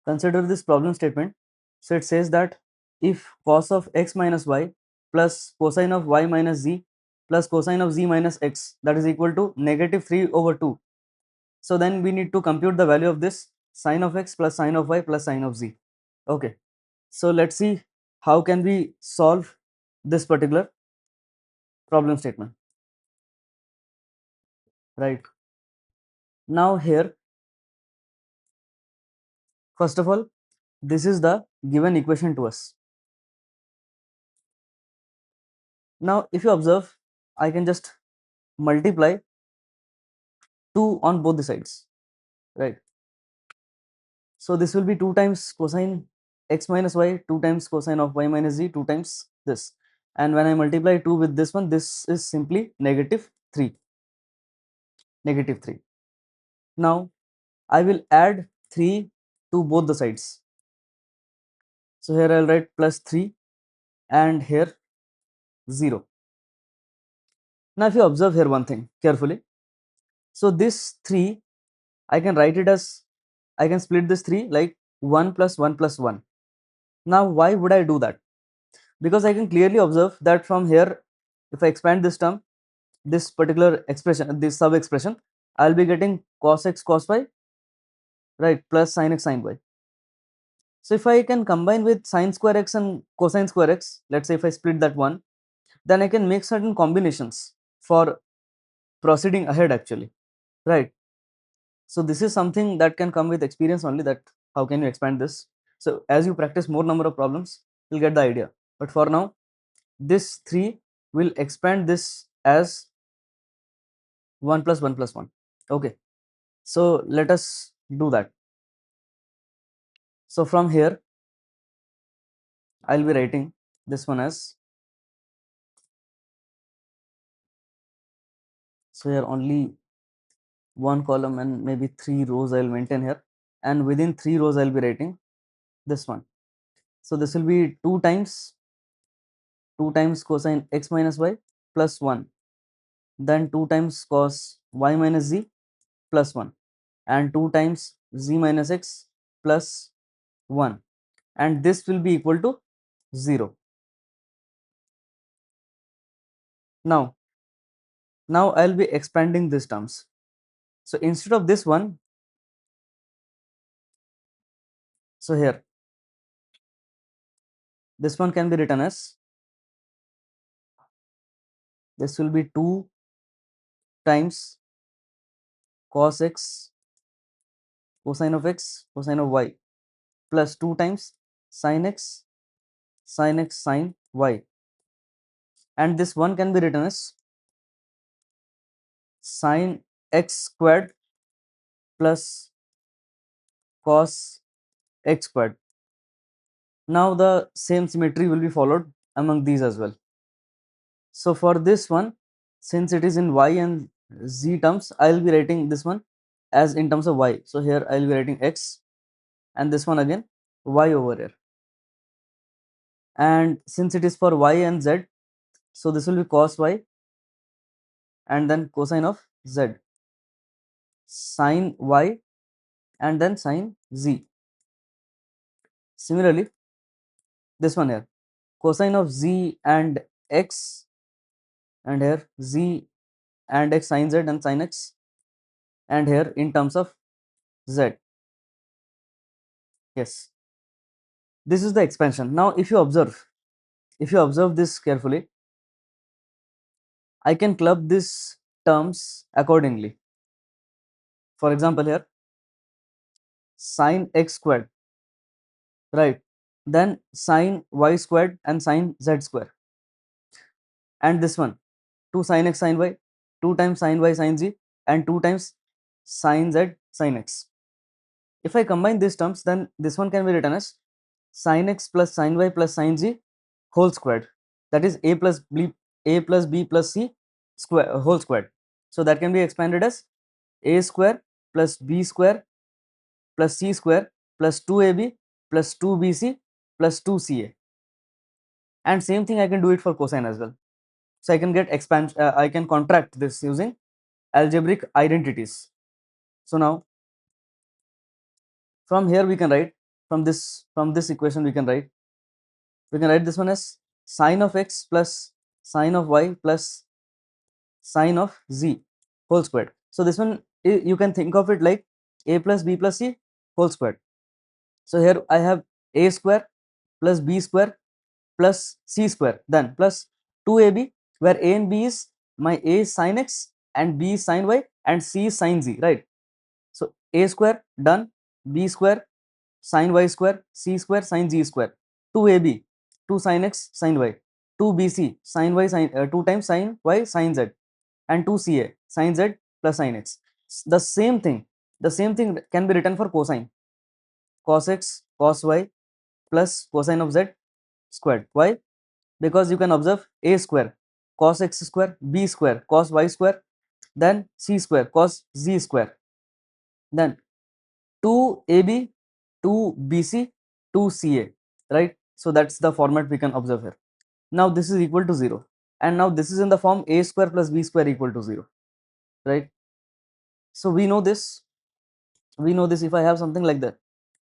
Consider this problem statement. So it says that if cos of x minus y plus cosine of y minus z plus cosine of z minus x, that is equal to negative 3 over 2. So then we need to compute the value of this sine of x plus sine of y plus sine of z. Okay, so let's see how can we solve this particular problem statement. Right, now here, first of all, this is the given equation to us. Now if you observe, I can just multiply 2 on both the sides, right? So this will be 2 times cosine x minus y, 2 times cosine of y minus z, 2 times this. And when I multiply 2 with this one, this is simply negative 3. Negative 3. Now I will add 3 to both the sides. So here I'll write plus 3 and here 0. Now if you observe here one thing carefully, so this 3, I can write it as, I can split this 3 like 1 plus 1 plus 1. Now why would I do that? Because I can clearly observe that from here, if I expand this term, this particular expression, this sub expression, I'll be getting cos x cos y, right, plus sin x sin y. So if I can combine with sine square x and cosine square x, let's say if I split that one, then I can make certain combinations for proceeding ahead actually, right? So this is something that can come with experience only, that how can you expand this. So as you practice more number of problems, you'll get the idea. But for now, this 3 will expand this as 1 plus 1 plus 1. Okay, so let us do that. So from here, I'll be writing this one as, so here only one column and maybe 3 rows I'll maintain here, and within 3 rows I'll be writing this one. So this will be 2 times cosine x minus y plus 1, then 2 times cos y minus z plus 1, and 2 times z minus x plus 1, and this will be equal to 0. Now I'll be expanding these terms. So instead of this one, so here this one can be written as, this will be 2 times cos x cosine of x cosine of y plus 2 times sin x sin y, and this one can be written as sin x squared plus cos x squared. Now the same symmetry will be followed among these as well. So for this one, since it is in y and z terms, I will be writing this one as in terms of y. So here I will be writing x, and this one again y over here. And since it is for y and z, so this will be cos y and then cosine of z, sin y and then sin z. Similarly, this one here, cosine of z and x, and here z and x sin z and sin x, and here in terms of z. Yes, this is the expansion. Now if you observe this carefully, I can club these terms accordingly. For example, here sin x squared, right, then sin y squared and sin z square, and this one 2 sin x sin y, 2 times sin y sin z, and 2 times sin z sin x. If I combine these terms, then this one can be written as sin x plus sin y plus sin z whole squared, that is a plus b plus c square whole squared. So that can be expanded as a square plus b square plus c square plus 2ab plus 2bc plus 2ca, and same thing I can do it for cosine as well. So I can get I can contract this using algebraic identities. So now from here we can write from this equation we can write this one as sine of x plus sine of y plus sine of z whole squared. So this one you can think of it like a plus b plus c whole squared. So here I have a square plus b square plus c square then plus 2ab, where a and b is my a is sin x and b is sin y and c is sin z, right? So a square done, b square sin y square, c square sin z square, 2ab 2 sin x sin y, 2bc sin y sin 2 times sin y sin z, and 2ca sin z plus sin x. The same thing can be written for cosine, cos x cos y plus cosine of z squared. Why? Because you can observe a square cos x square, b square cos y square, then c square cos z square, then 2ab 2bc 2ca, right? So that's the format we can observe here. Now this is equal to 0, and now this is in the form a square plus b square equal to 0, right? So we know this if I have something like that,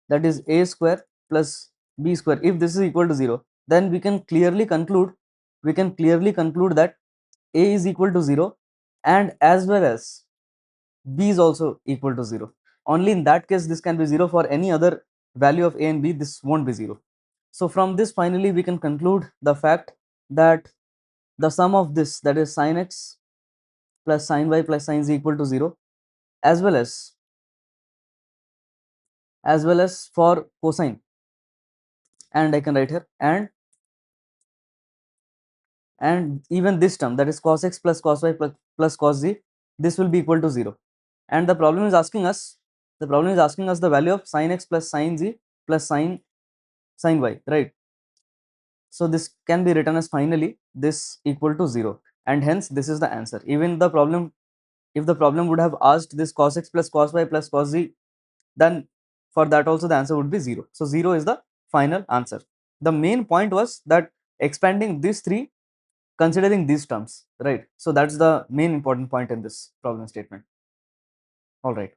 that is a square plus b square, if this is equal to 0, then we can clearly conclude that a is equal to 0 and as well as b is also equal to 0. Only in that case this can be 0. For any other value of a and b, this won't be 0. So from this finally we can conclude the fact that the sum of this, that is sin x plus sin y plus sin z equal to 0, as well as for cosine, and I can write here, and even this term, that is cos x plus cos y plus cos z, this will be equal to 0. And the problem is asking us the value of sin x plus sin z plus sin y, right? So this can be written as finally this equal to 0, and hence this is the answer. Even the problem, if the problem would have asked this cos x plus cos y plus cos z, then for that also the answer would be 0. So 0 is the final answer. The main point was that expanding these three considering these terms, right? So that's the main important point in this problem statement. All right.